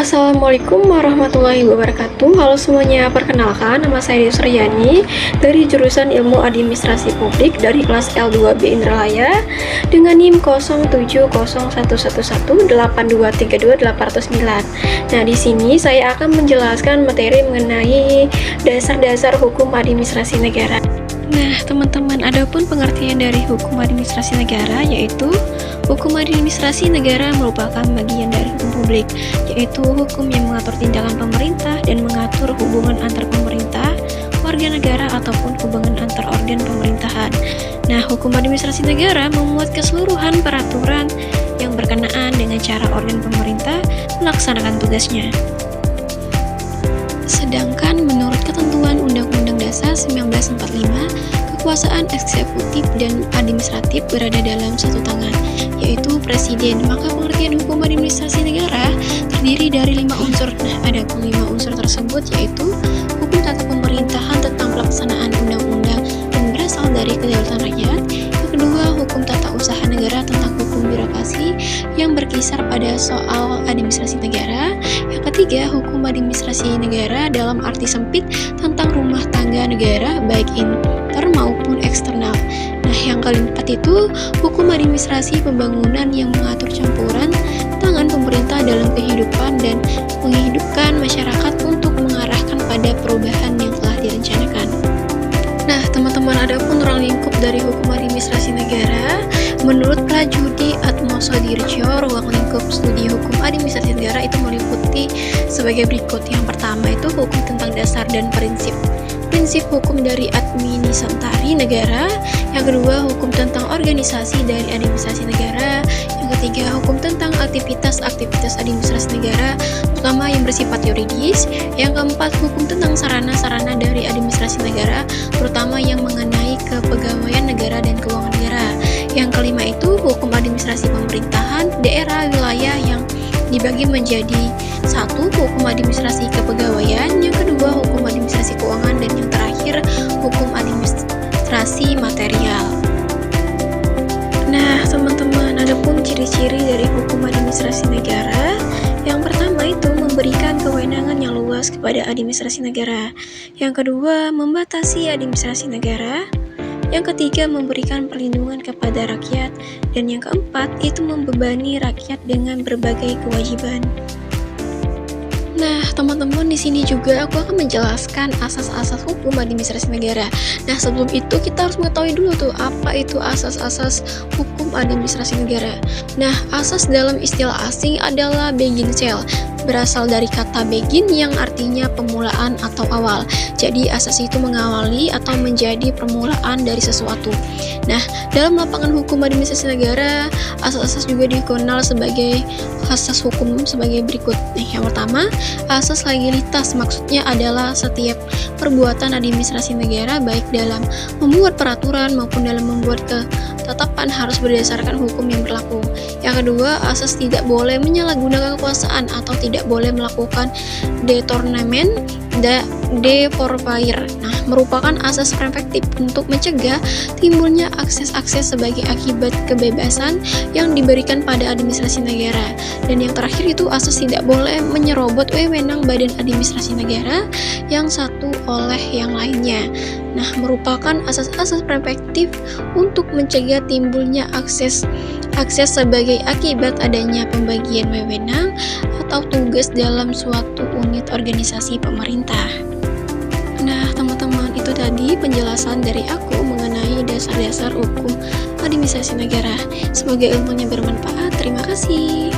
Assalamualaikum warahmatullahi wabarakatuh. Halo semuanya, perkenalkan nama saya Dewi Suryani dari jurusan Ilmu Administrasi Publik dari kelas L2B Indralaya dengan NIM 07011118232809. Nah, di sini saya akan menjelaskan materi mengenai dasar-dasar hukum administrasi negara. Nah, teman-teman, adapun pengertian dari hukum administrasi negara yaitu hukum administrasi negara merupakan bagian dari hukum publik, yaitu hukum yang mengatur tindakan pemerintah dan mengatur hubungan antar pemerintah, warga negara ataupun hubungan antar organ pemerintahan. Nah, hukum administrasi negara memuat keseluruhan peraturan yang berkenaan dengan cara organ pemerintah melaksanakan tugasnya. Sedangkan menurut ketentuan Undang-Undang Dasar 1945, kekuasaan eksekutif dan administratif berada dalam satu tangan, yaitu Presiden. Maka pengertian hukum administrasi negara terdiri dari 5 unsur. Nah, ada 5 unsur tersebut yaitu hukum tata pemerintahan tentang pelaksanaan undang-undang yang berasal dari kedaulatan rakyat. Yang kedua, hukum tata usaha negara tentang hukum birokrasi yang berkisar pada soal administrasi negara. Yang ketiga, hukum administrasi negara dalam arti sempit tentang rumah tangga negara, baik inter maupun eksternal. Nah, yang keempat itu hukum administrasi pembangunan yang mengatur campuran tangan pemerintah dalam kehidupan dan menghidupkan masyarakat untuk mengarahkan pada perubahan yang telah direncanakan. Nah, teman-teman, adapun ruang lingkup dari hukum administrasi negara, menurut Prajudi Atmosodirjo, ruang lingkup studi hukum administrasi negara itu meliputi sebagai berikut. Yang pertama itu hukum tentang dasar dan prinsip hukum dari administrasi negara. Yang kedua, hukum tentang organisasi dari administrasi negara. Yang ketiga, hukum tentang aktivitas administrasi negara, terutama yang bersifat yuridis. Yang keempat, hukum tentang sarana-sarana dari administrasi negara, terutama yang mengenai kepegawaian negara dan keuangan negara. Yang kelima itu hukum administrasi pemerintahan daerah wilayah yang dibagi menjadi satu, hukum administrasi kepegawaian, yang kedua hukum administrasi keuangan, dan yang terakhir hukum administrasi material. Nah, teman-teman, adapun ciri-ciri dari hukum administrasi negara, yang pertama itu memberikan kewenangan yang luas kepada administrasi negara. Yang kedua, membatasi administrasi negara. Yang ketiga, memberikan perlindungan kepada rakyat. Dan yang keempat, itu membebani rakyat dengan berbagai kewajiban. Nah, teman-teman, di sini juga aku akan menjelaskan asas-asas hukum administrasi negara. Nah, sebelum itu kita harus mengetahui dulu tuh apa itu asas-asas hukum administrasi negara. Nah, asas dalam istilah asing adalah Beginshell, berasal dari kata begin yang artinya permulaan atau awal. Jadi asas itu mengawali atau menjadi permulaan dari sesuatu. Nah, dalam lapangan hukum administrasi negara, asas-asas juga dikenal sebagai asas hukum sebagai berikut. Nah, yang pertama, asas legalitas, maksudnya adalah setiap perbuatan administrasi negara baik dalam membuat peraturan maupun dalam membuat ketetapan harus berdasarkan hukum yang berlaku. Yang kedua, asas tidak boleh menyalahgunakan kekuasaan atau tidak boleh melakukan detournement deforfire. Nah, merupakan asas preventif untuk mencegah timbulnya akses-akses sebagai akibat kebebasan yang diberikan pada administrasi negara. Dan yang terakhir itu asas tidak boleh menyerobot wewenang badan administrasi negara yang satu oleh yang lainnya. Nah, merupakan asas-asas preventif untuk mencegah timbulnya akses sebagai akibat adanya pembagian wewenang atau tugas dalam suatu unit organisasi pemerintah. Nah, teman-teman, itu tadi penjelasan dari aku mengenai dasar-dasar hukum administrasi negara. Semoga ilmunya bermanfaat. Terima kasih.